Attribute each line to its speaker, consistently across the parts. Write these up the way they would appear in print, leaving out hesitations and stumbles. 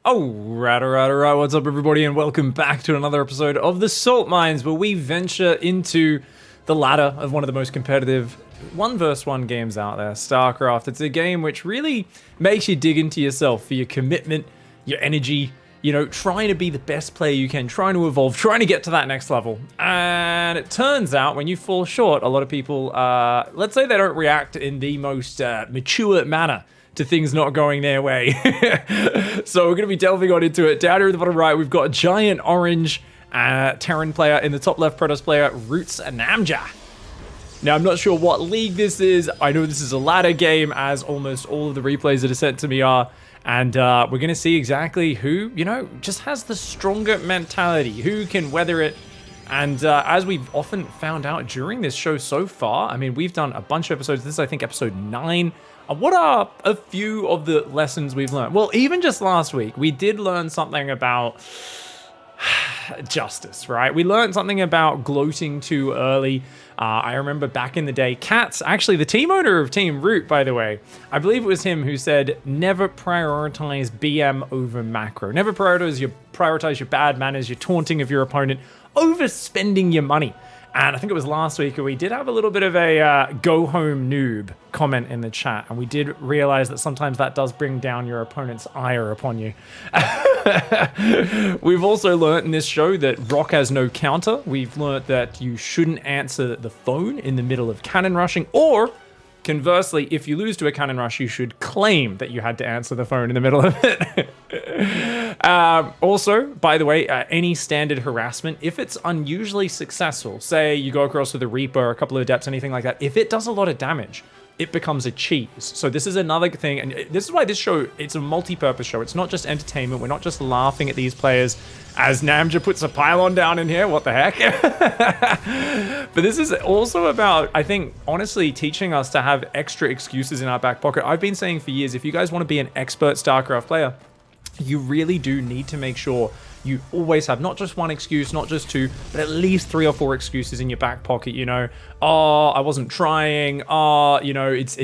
Speaker 1: Alright, what's up everybody and welcome back to another episode of the Salt Mines, where we venture into the ladder of one of the most competitive 1v1 games out there, StarCraft. It's a game which really makes you dig into yourself for your commitment, your energy, you know, trying to be the best player you can, trying to evolve, trying to get to that next level. And it turns out when you fall short, a lot of people, let's say they don't react in the most mature manner to things not going their way. So we're going to be delving on into it. Down here at the bottom right, we've got Giant Orange, Terran player. In the top left, Protoss player, Roots Namja. Now, I'm not sure what league this is. I know this is a ladder game, as almost all of the replays that are sent to me are. And we're going to see exactly who, you know, just has the stronger mentality, who can weather it. And as we've often found out during this show so far, I mean, we've done a bunch of episodes. This is, I think, episode 9. What are a few of the lessons we've learned? Well, even just last week, we did learn something about justice, right? We learned something about gloating too early. I remember back in the day, Katz, actually the team owner of Team Root, by the way, I believe it was him who said, never prioritize BM over macro. Never prioritize your bad manners, your taunting of your opponent, overspending your money. And I think it was last week we did have a little bit of a go home noob comment in the chat. And we did realize that sometimes that does bring down your opponent's ire upon you. We've also learned in this show that Rock has no counter. We've learned that you shouldn't answer the phone in the middle of cannon rushing, or conversely, if you lose to a cannon rush, you should claim that you had to answer the phone in the middle of it. Also, by the way, any standard harassment, if it's unusually successful, say you go across with a Reaper, a couple of Adepts, anything like that, if it does a lot of damage, it becomes a cheese. So this is another thing, and this is why this show, it's a multi-purpose show. It's not just entertainment. We're not just laughing at these players as Namja puts a pylon down in here. What the heck? But this is also about, I think, honestly, teaching us to have extra excuses in our back pocket. I've been saying for years, if you guys want to be an expert StarCraft player, you really do need to make sure you always have not just one excuse, not just two, but at least 3 or 4 excuses in your back pocket. You know, oh, I wasn't trying. Oh, you know, it's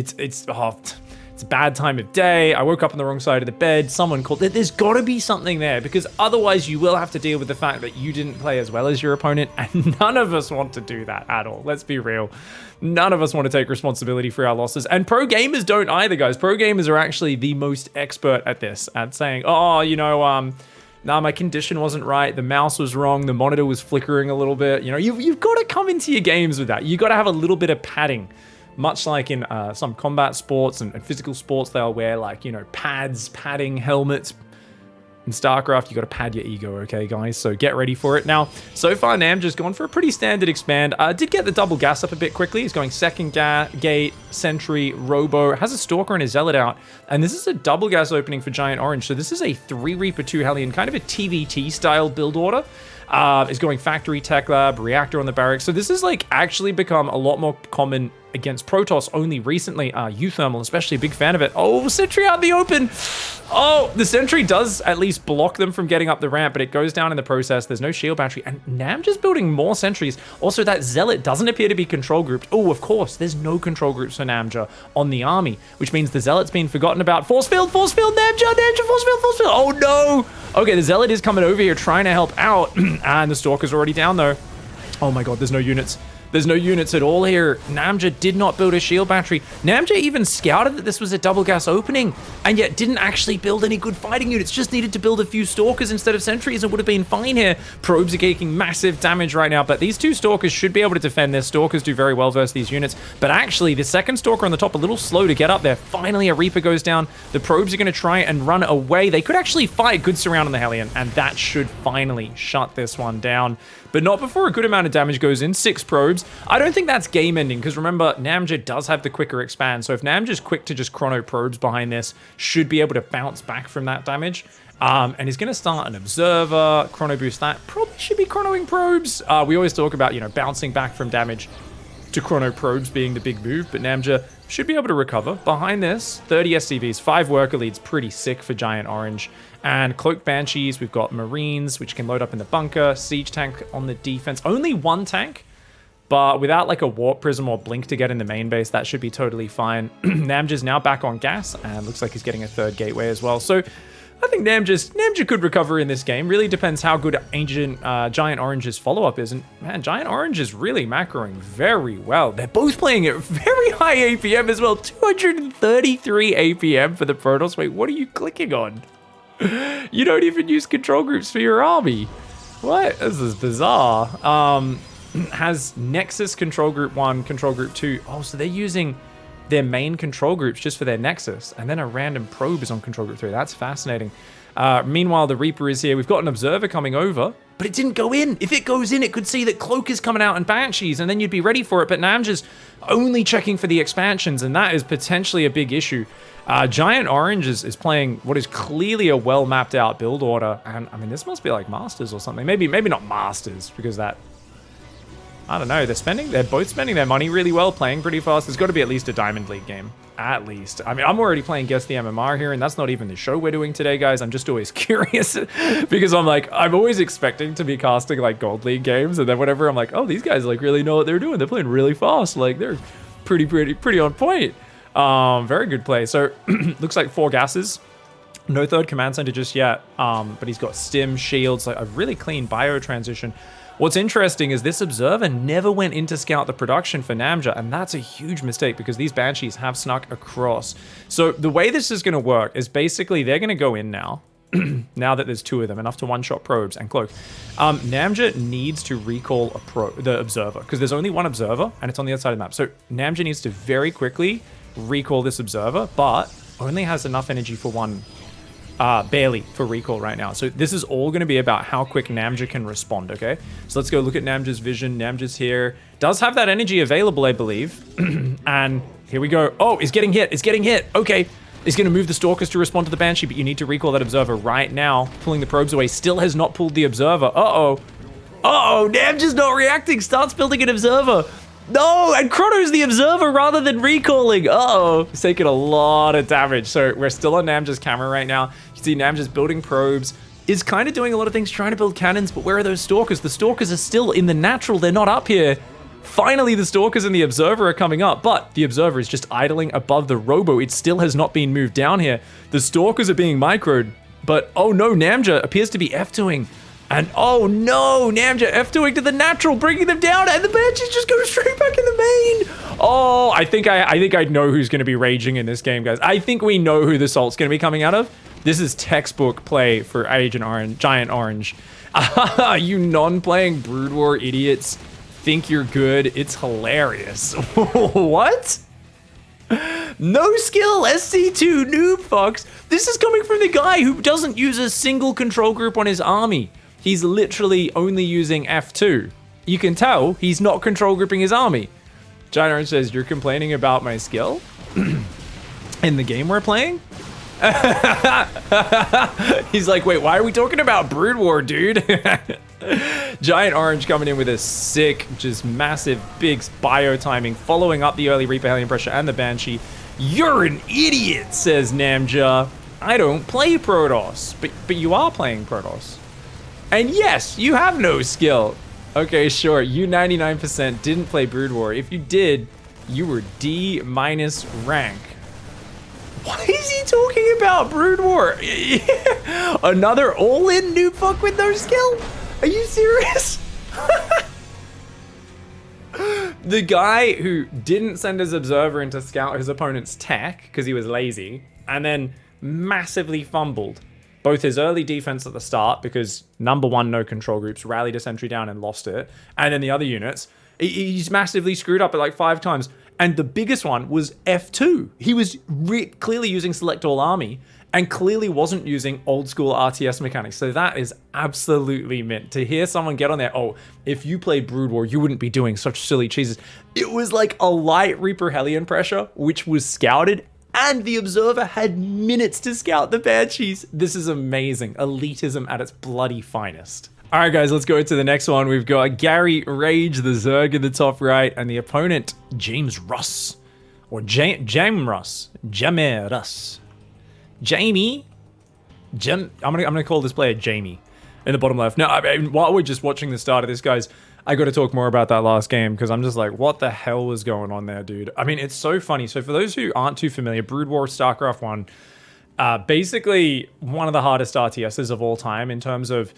Speaker 1: a bad time of day. I woke up on the wrong side of the bed. Someone called. There's got to be something there, because otherwise you will have to deal with the fact that you didn't play as well as your opponent, and none of us want to do that at all. Let's be real. None of us want to take responsibility for our losses, and pro gamers don't either, guys. Pro gamers are actually the most expert at this, at saying, oh, you know, nah, my condition wasn't right. The mouse was wrong. The monitor was flickering a little bit. You know, you've got to come into your games with that. You got to have a little bit of padding. Much like in some combat sports and physical sports, they'll wear, like, you know, pads, padding, helmets. In StarCraft, you got to pad your ego, okay, guys? So get ready for it. Now, so far, Namja's gone for a pretty standard expand. Did get the double gas up a bit quickly. He's going second gate, Sentry, Robo. Has a Stalker and a Zealot out. And this is a double gas opening for Giant Orange. So this is a 3 Reaper, 2 Hellion, kind of a TVT-style build order. Is going Factory, Tech Lab, Reactor on the barracks. So this has, like, actually become a lot more common against Protoss only recently. U-Thermal, especially a big fan of it. Oh, Sentry out in the open. Oh, the Sentry does at least block them from getting up the ramp, but it goes down in the process. There's no shield battery, and Namja's building more Sentries. Also, that Zealot doesn't appear to be control grouped. Oh, of course, there's no control groups for Namja on the army, which means the Zealot's been forgotten about. Force field, Namja, force field. Oh, no. Okay, the Zealot is coming over here trying to help out, and the Stalker's already down, though. Oh my god, there's no units. There's no units at all here. Namja did not build a shield battery. Namja even scouted that this was a double gas opening, and yet didn't actually build any good fighting units. Just needed to build a few Stalkers instead of Sentries and would have been fine here. Probes are taking massive damage right now, but these 2 Stalkers should be able to defend. Their Stalkers do very well versus these units, but actually the second Stalker on the top a little slow to get up there. Finally, a Reaper goes down. The Probes are going to try and run away. They could actually fight. Good surround on the Hellion, and that should finally shut this one down. But not before a good amount of damage goes in. 6 Probes. I don't think that's game ending, because remember, Namja does have the quicker expand. So if Namja's quick to just chrono Probes behind this, should be able to bounce back from that damage. And he's going to start an Observer, chrono boost that. Probably should be chronoing Probes. We always talk about, you know, bouncing back from damage to chrono Probes being the big move, but Namja should be able to recover. Behind this, 30 SCVs, 5 worker leads, pretty sick for Giant Orange. And Cloak Banshees, we've got Marines, which can load up in the bunker, Siege Tank on the defense. Only 1 tank, but without like a Warp Prism or Blink to get in the main base, that should be totally fine. Namja's now back on gas, and looks like he's getting a 3rd gateway as well. So I think Namja could recover in this game. Really depends how good Ancient Giant Orange's follow-up is. And man, Giant Orange is really macroing very well. They're both playing at very high APM as well. 233 APM for the Protoss. Wait, what are you clicking on? You don't even use control groups for your army. What? This is bizarre. Has Nexus control group 1, control group 2. Oh, so they're using their main control groups just for their Nexus, and then a random probe is on control group 3. That's fascinating. Meanwhile, the Reaper is here. We've got an Observer coming over, but it didn't go in. If it goes in, it could see that Cloak is coming out and Banshees, and then you'd be ready for it, but Namja's only checking for the expansions, and that is potentially a big issue. Giant Orange is playing what is clearly a well-mapped out build order, and I mean, this must be like Masters or something. Maybe not Masters, because that... I don't know, they're both spending their money really well, playing pretty fast. There's got to be at least a Diamond League game. At least. I mean, I'm already playing Guess the MMR here, and that's not even the show we're doing today, guys. I'm just always curious, because I'm always expecting to be casting, like, Gold League games, and then whenever I'm like, oh, these guys, like, really know what they're doing. They're playing really fast. Like, they're pretty on point. Very good play. So, looks like 4 gases. No third command center just yet, but he's got stim, shields, like a really clean bio transition. What's interesting is this Observer never went in to scout the production for Namja, and that's a huge mistake because these Banshees have snuck across. So the way this is going to work is basically they're going to go in now, now that there's 2 of them, enough to one-shot probes and Cloak. Namja needs to recall the Observer, because there's only 1 Observer, and it's on the other side of the map. So Namja needs to very quickly recall this Observer, but only has enough energy for 1 barely for recall right now. So this is all going to be about how quick Namja can respond, okay? So let's go look at Namja's vision. Namja's here. Does have that energy available, I believe. And here we go. Oh, it's getting hit. It's getting hit. Okay. He's going to move the Stalkers to respond to the Banshee, but you need to recall that Observer right now. Pulling the probes away. Still has not pulled the Observer. Uh-oh. Uh-oh. Namja's not reacting. Starts building an Observer. No, and Chrono's the Observer rather than recalling. Uh-oh. He's taking a lot of damage. So we're still on Namja's camera right now. You can see Namja's building probes. Is kind of doing a lot of things, trying to build cannons, but where are those Stalkers? The Stalkers are still in the natural. They're not up here. Finally, the Stalkers and the Observer are coming up, but the Observer is just idling above the Robo. It still has not been moved down here. The Stalkers are being microed, but oh no, Namja appears to be F2ing. And oh no, Namja F2ing to the natural, bringing them down, and the Banshees just go straight back in the main. Oh, I think I know who's going to be raging in this game, guys. I think we know who the Salt's going to be coming out of. This is textbook play for Giant Orange. You non-playing Brood War idiots think you're good. It's hilarious. What? No skill, SC2, Noob Fox. This is coming from the guy who doesn't use a single control group on his army. He's literally only using F2. You can tell he's not control grouping his army. Giant Orange says, you're complaining about my skill? In the game we're playing? He's like, wait, why are we talking about Brood War, dude? Giant Orange coming in with a sick, just massive, big bio timing, following up the early Reaper Hellion Pressure and the Banshee. You're an idiot, says Namja. I don't play Protoss, but you are playing Protoss. And yes, you have no skill. Okay, sure, you 99% didn't play Brood War. If you did, you were D- rank. Why is he talking about Brood War? Another all-in noob fuck with no skill? Are you serious? The guy who didn't send his Observer in to scout his opponent's tech because he was lazy, and then massively fumbled both his early defense at the start because number 1 no control groups, rallied a sentry down and lost it, and then the other units, he's massively screwed up it like 5 times. And the biggest one was F2. He was clearly using Select All Army and clearly wasn't using old school RTS mechanics. So that is absolutely mint. To hear someone get on there, oh, if you played Brood War, you wouldn't be doing such silly cheeses. It was like a light Reaper Hellion Pressure, which was scouted, and the Observer had minutes to scout the Banshees. This is amazing. Elitism at its bloody finest. All right, guys, let's go to the next one. We've got Gary Rage, the Zerg in the top right, and the opponent, James Russ. Or Jam Russ. Jamie Russ. Jamie. I'm gonna call this player Jamie in the bottom left. Now, I mean, while we're just watching the start of this, guys, I got to talk more about that last game because I'm just like, what the hell was going on there, dude? I mean, it's so funny. So for those who aren't too familiar, Brood War StarCraft 1, Basically, one of the hardest RTSs of all time in terms of,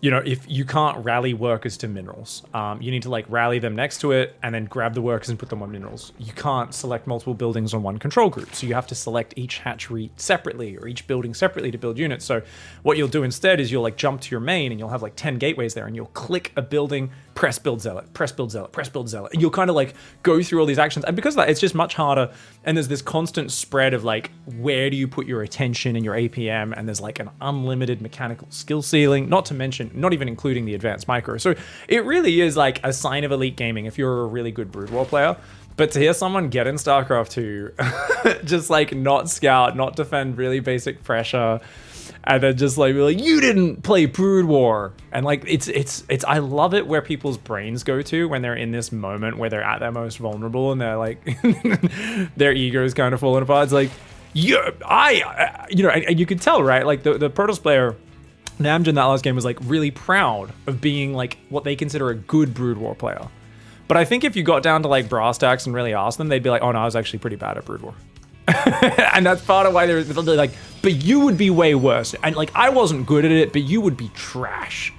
Speaker 1: you know, if you can't rally workers to minerals, you need to like rally them next to it and then grab the workers and put them on minerals. You can't select multiple buildings on one control group. So you have to select each hatchery separately or each building separately to build units. So what you'll do instead is you'll like jump to your main and you'll have like 10 gateways there and you'll click a building, press build zealot, press build zealot, press build zealot. And you'll kind of like go through all these actions. And because of that, it's just much harder. And there's this constant spread of like, where do you put your attention in your APM? And there's like an unlimited mechanical skill ceiling, not to mention, not even including the advanced micro. So it really is like a sign of elite gaming if you're a really good Brood War player. But to hear someone get in StarCraft 2, just like not scout, not defend really basic pressure, and then just like be like, you didn't play Brood War. And like, it's, I love it where people's brains go to when they're in this moment where they're at their most vulnerable and they're like, their ego is kind of falling apart. It's like, you know, and you could tell, right? Like the Protoss player, Namjoon, that last game was like really proud of being like what they consider a good Brood War player. But I think if you got down to like brass tacks and really asked them, they'd be like, oh no, I was actually pretty bad at Brood War. And that's part of why they're like, but you would be way worse. And like, I wasn't good at it, but you would be trash.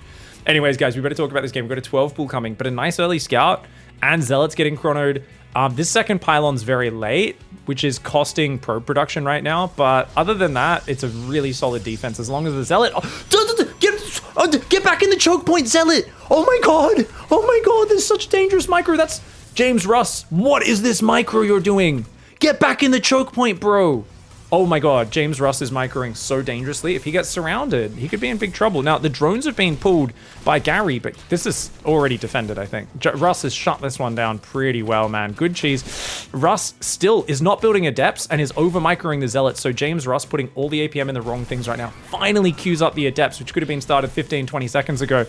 Speaker 1: Anyways, guys, we better talk about this game. We've got a 12 pool coming, but a nice early scout and zealots getting chronoed. This second pylon's very late, which is costing probe production right now. But other than that, it's a really solid defense as long as the zealot... Get back in the choke point, zealot! Oh my god! Oh my god, there's such dangerous micro. That's James Russ. What is this micro you're doing? Get back in the choke point, bro. Oh my god, James Russ is microing so dangerously. If he gets surrounded, he could be in big trouble. Now, the drones have been pulled by Gary, but this is already defended, I think. Russ has shut this one down pretty well, man. Good cheese. Russ still is not building adepts and is over-microing the zealots, so James Russ putting all the APM in the wrong things right now finally queues up the adepts, which could have been started 15, 20 seconds ago.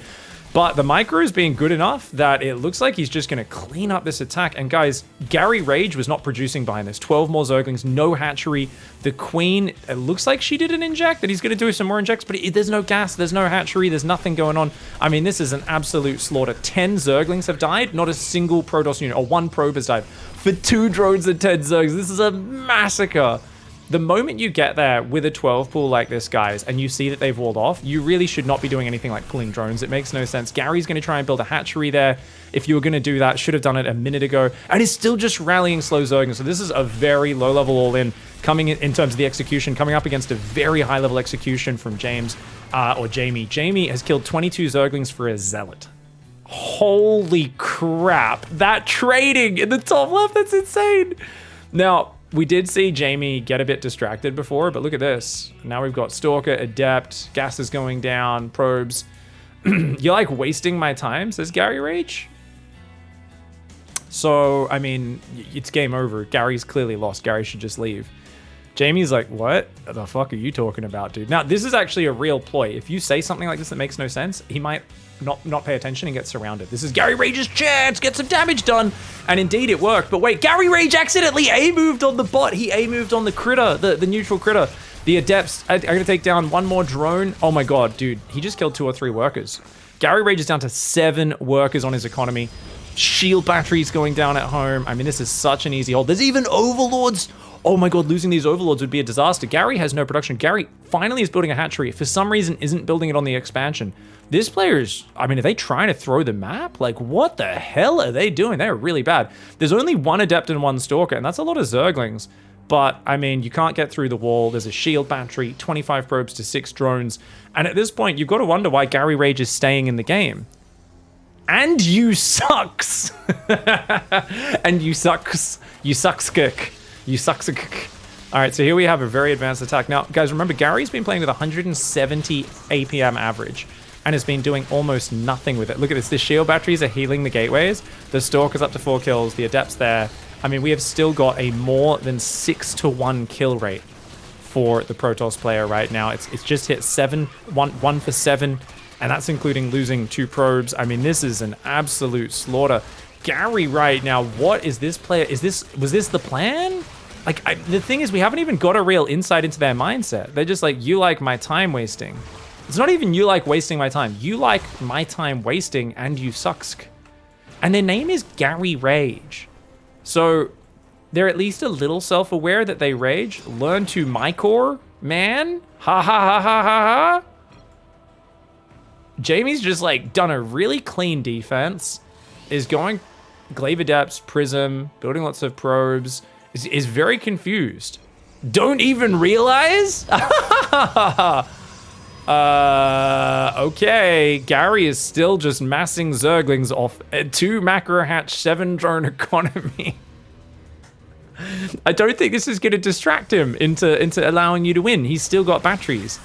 Speaker 1: But the micro is being good enough that it looks like he's just going to clean up this attack. And guys, Gary Rage was not producing behind this. 12 more Zerglings, no hatchery. The Queen, it looks like she did an inject, that he's going to do some more injects, but there's no gas, there's no hatchery, there's nothing going on. I mean, this is an absolute slaughter. 10 Zerglings have died, not a single Protoss unit, or one probe has died. For 2 drones and 10 Zergs, this is a massacre. The moment you get there with a 12 pool like this, guys, and you see that they've walled off, you really should not be doing anything like pulling drones. It makes no sense. Gary's going to try and build a hatchery there. If you were going to do that, should have done it a minute ago. And is still just rallying slow Zerglings. So this is a very low-level all-in coming in terms of the execution, coming up against a very high-level execution from James, or Jamie. Jamie has killed 22 Zerglings for a Zealot. Holy crap. That trading in the top left, that's insane. Now, we did see Jamie get a bit distracted before, but look at this. Now we've got Stalker, Adept, gas is going down, probes. You're like wasting my time, says Gary Rage. So, I mean, it's game over. Gary's clearly lost. Gary should just leave. Jamie's like, what the fuck are you talking about, dude? Now, this is actually a real ploy. If you say something like this that makes no sense, he might not pay attention and get surrounded. This is Gary Rage's chance, get some damage done. And indeed it worked, but wait, Gary Rage accidentally A-moved on the bot. He A-moved on the critter, the neutral critter. The Adepts are gonna take down one more drone. Oh my God, dude, he just killed 2 or 3 workers. Gary Rage is down to 7 workers on his economy. Shield batteries going down at home. I mean, this is such an easy hold. There's even Overlords. Oh my God, losing these Overlords would be a disaster. Gary has no production. Gary finally is building a hatchery. For some reason, isn't building it on the expansion. This player is, I mean, are they trying to throw the map? Like, what the hell are they doing? They're really bad. There's only 1 Adept and 1 Stalker, and that's a lot of Zerglings. But, I mean, you can't get through the wall. There's a shield battery, 25 probes to 6 drones. And at this point, you've got to wonder why Gary Rage is staying in the game. And you sucks. And you sucks. You sucks kick. You sucks a kick. All right, so here we have a very advanced attack. Now, guys, remember, Gary's been playing with 170 APM average and has been doing almost nothing with it. Look at this. The shield batteries are healing the gateways. The Stalker's up to 4 kills. The Adept's there. I mean, we have still got a more than 6-to-1 kill rate for the Protoss player right now. It's just hit 1 for 7, and that's including losing 2 probes. I mean, this is an absolute slaughter. Gary right now, what is this player? Was this the plan? Like, the thing is, we haven't even got a real insight into their mindset. They're just like, you like my time wasting. It's not even you like wasting my time. You like my time wasting and you sucksk. And their name is Gary Rage. So they're at least a little self-aware that they rage. Learn to mycore man. Ha ha ha ha ha ha. Jamie's just like done a really clean defense, is going Glaive Adepts, Prism, building lots of probes, is very confused. Don't even realize? Okay, Gary is still just massing Zerglings off a 2 macro hatch, 7 drone economy. I don't think this is going to distract him into allowing you to win. He's still got batteries.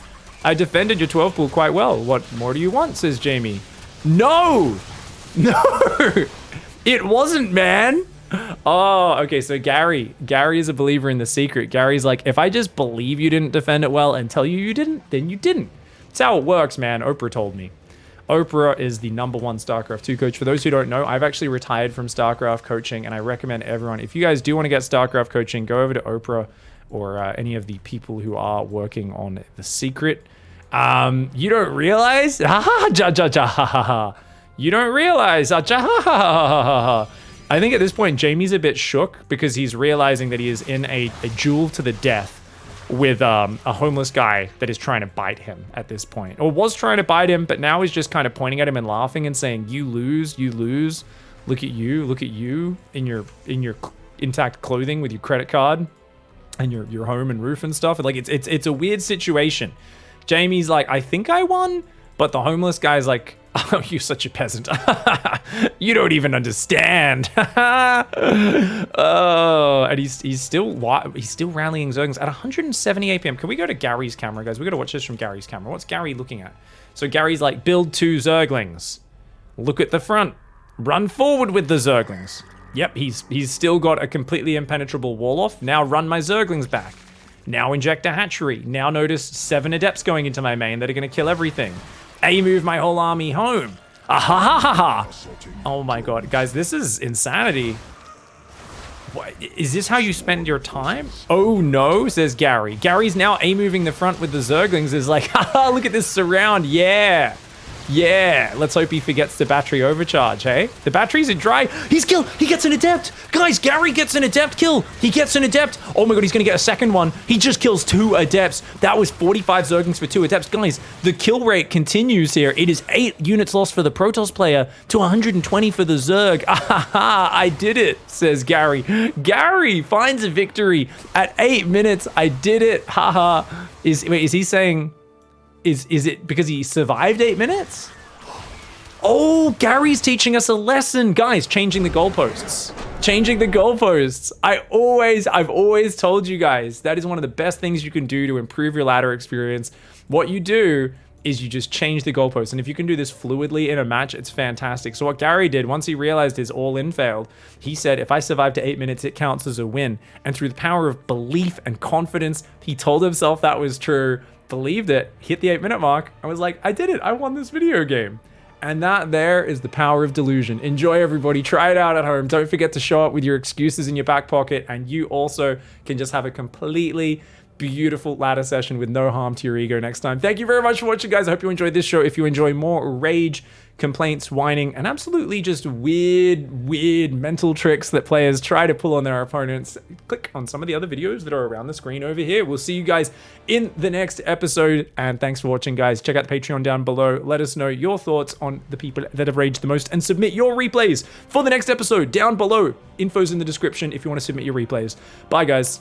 Speaker 1: I defended your 12 pool quite well. What more do you want, says Jamie. No! No! It wasn't, man! Oh, okay, so Gary is a believer in the secret. Gary's like, if I just believe you didn't defend it well and tell you you didn't, then you didn't. That's how it works, man. Oprah told me. Oprah is the #1 StarCraft 2 coach. For those who don't know, I've actually retired from StarCraft coaching, and I recommend everyone, if you guys do want to get StarCraft coaching, go over to Oprah or any of the people who are working on the secret. You don't realize? You don't realize? I think at this point, Jamie's a bit shook because he's realizing that he is in a duel to the death with a homeless guy that is trying to bite him at this point, or was trying to bite him, but now he's just kind of pointing at him and laughing and saying, "You lose, you lose. Look at you in your intact clothing with your credit card and your home and roof and stuff." Like it's a weird situation. Jamie's like, "I think I won," but the homeless guy's like, "Oh, you're such a peasant. You don't even understand." Oh, and he's still rallying Zerglings at 170 APM. Can we go to Gary's camera, guys? We got to watch this from Gary's camera. What's Gary looking at? So Gary's like, build 2 Zerglings. Look at the front. Run forward with the Zerglings. Yep, he's still got a completely impenetrable wall off. Now run my Zerglings back. Now inject a hatchery. Now notice 7 Adepts going into my main that are going to kill everything. Move my whole army home. Ah ha ha ha ha. Oh my god, guys, this is insanity. What, is this how you spend your time? Oh no, says Gary. Gary's now moving the front with the Zerglings. Is like, haha, look at this surround. Yeah. Yeah, let's hope he forgets the battery overcharge, hey? The batteries are dry. He's killed. He gets an Adept. Guys, Gary gets an Adept kill. He gets an Adept. Oh my god, he's going to get a second one. He just kills 2 Adepts. That was 45 Zerglings for 2 Adepts. Guys, the kill rate continues here. It is 8 units lost for the Protoss player to 120 for the Zerg. Ah, I did it, says Gary. Gary finds a victory at 8 minutes. I did it. Haha. Is he saying... Is it because he survived 8 minutes? Oh, Gary's teaching us a lesson. Guys, changing the goalposts. Changing the goalposts. I've always told you guys, that is one of the best things you can do to improve your ladder experience. What you do is you just change the goalposts. And if you can do this fluidly in a match, it's fantastic. So what Gary did, once he realized his all-in failed, he said, if I survive to 8 minutes, it counts as a win. And through the power of belief and confidence, he told himself that was true, believed it, hit the 8-minute mark, and was like, I did it, I won this video game. And that there is the power of delusion. Enjoy, everybody. Try it out at home. Don't forget to show up with your excuses in your back pocket, and you also can just have a completely beautiful ladder session with no harm to your ego next time. Thank you very much for watching, guys. I hope you enjoyed this show. If you enjoy more rage, complaints, whining, and absolutely just weird mental tricks that players try to pull on their opponents, click on some of the other videos that are around the screen over here. We'll see you guys in the next episode, and thanks for watching, guys. Check out the Patreon down below. Let us know your thoughts on the people that have raged the most, and submit your replays for the next episode down below. Info's in the description if you want to submit your replays. Bye, guys.